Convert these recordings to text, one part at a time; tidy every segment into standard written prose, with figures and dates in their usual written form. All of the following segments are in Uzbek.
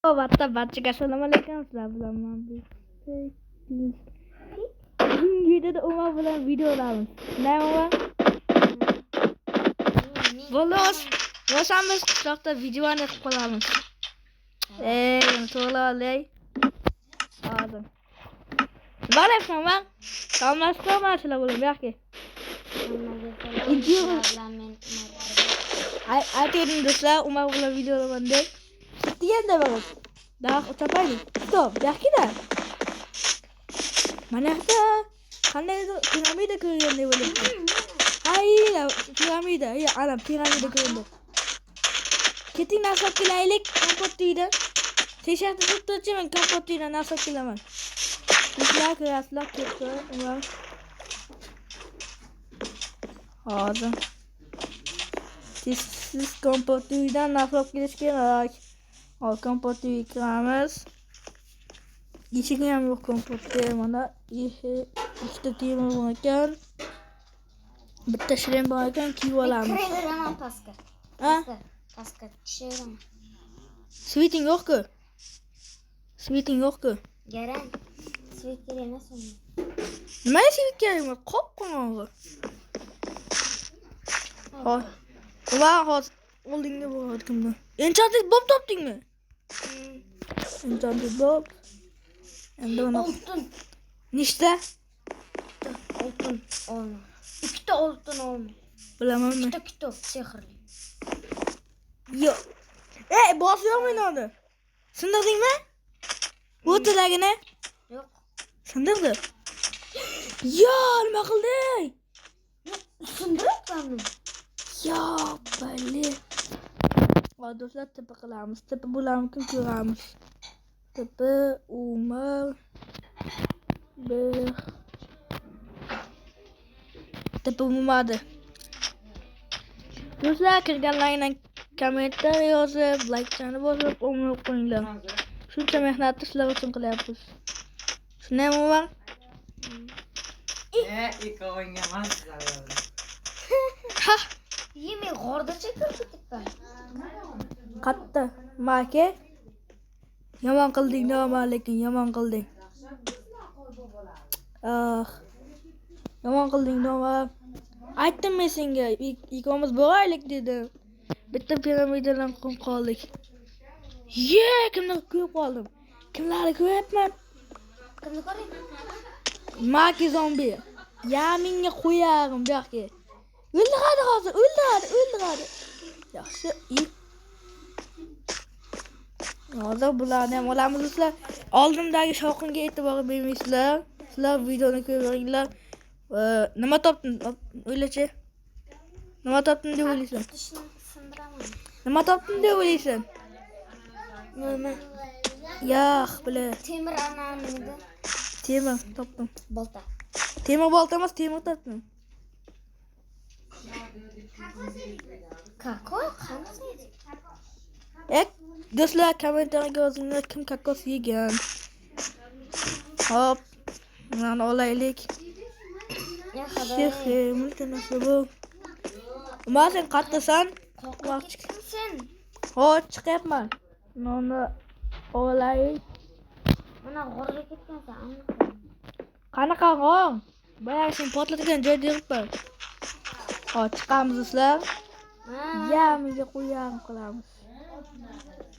Barchaga assalomu alaykum. Sizlar bilan men bugungi videoda Umar bilan video olamiz. Nima Umar? Biz qishloqda videoni qilib qolamiz. To'g'ri olay. Hozir. Baraka Umar. Salomlashtirmaslar bo'lib yo'qki. Aytdim do'stlar, Umar bilan video olaman deb. Deganda bor. Daha uçapaydı. Stop. Yakida. Mana yerda qanday piramida ko'rganda bo'libdi. Hayda, piramida. Ana piramida ko'rindi. Keting nasab kelaylik, kompot deydi. Teshakni tutuvchi men kompot deydi, nasab kelaman. Sizlar ko'rasizlar, ketdi. Hozir. Siz kompot deydan nasab kelish kerak. Al kompotu yıkramız. Yeşilin ham yo'q kompotda. Mana ikkita temir bor ekan. Bitta shirin bor ekan, kiyib olamiz. Kiraveraman pastga. Pastga tushiraman. Sviting yo'q-ku. Garang. Svit kerak emas unda. Nima svit kerak? Qop-qorong'i. Hozir oldingda bo'layotganmi? Enchanted bob topdingmi? Enchanted bob. Endi uni Oltin. Nechta? Oltin olma. Ikkita oltin olma. Bilamanmi? Ikkita kitob sehrli. Yo'q. Bosyapmi uni? Sindirdingmi? O'tiragini? Yo'q. Sindirdi. Yo, nima qilding? Sindiryapmanmi? Yo, bali. Do'stlar, tepa qilamiz. Tepa bularni ko'ramiz. Tepa Umar bir tepa bo'lmadi. Do'stlar, kirganlarga kommentar yozib, like-chani bosib, o'rnab qo'yinglar. Shuncha mehnatni sizlar uchun qilyapmiz. Shunday Umar? Ikkovingga emas sizlar. Ha, Men g'ordacha kiribman. qatta. Maka. Yomon qilding, lekin yomon qilding. Yomon qilding, aytdim men senga, ikkovimiz boraylik dedim. Bitta piramidadan qoldik. Kimni ko'rib qoldim? Kimlarni ko'ryapman? Kimni ko'ryapman? Maki zombi. Menga qo'yarim, yo'qki. O'ldiradi hozir, o'ldiradi. Yaxshi, hozir bularni ham olamiz sizlar. Oldimdagi shovqinga e'tibor bermaysizlar. Sizlar videoni ko'ringlar. Nima topdim? O'ylachi. Nima topdim deb o'ylaysan? Sindiraman. Nima topdim deb o'ylaysan? Nima? Yo'q, bila. Temir anamida. Temir topdim. Bolta. Temir bolta emas, temir topdim. Kakao qanday? Do'stlar, kommentarga yozinglar kim kokos yegan. Hop. Mana olaylik. Ya xabar. Multinasi bu. Umar sen qattasan? Sen. Chiqyapman. Nonni olaylik. Mana g'orga ketgansan. Qanaqa g'ong? Boya sen potlatgan joyda yuribman. Chiqamiz sizlar. Menga qo'yam qilamiz.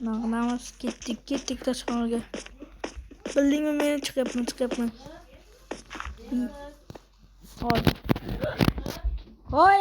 Nag'namiz ketdik tashqariga. Bildingmi, men chiqyapman. Hoy.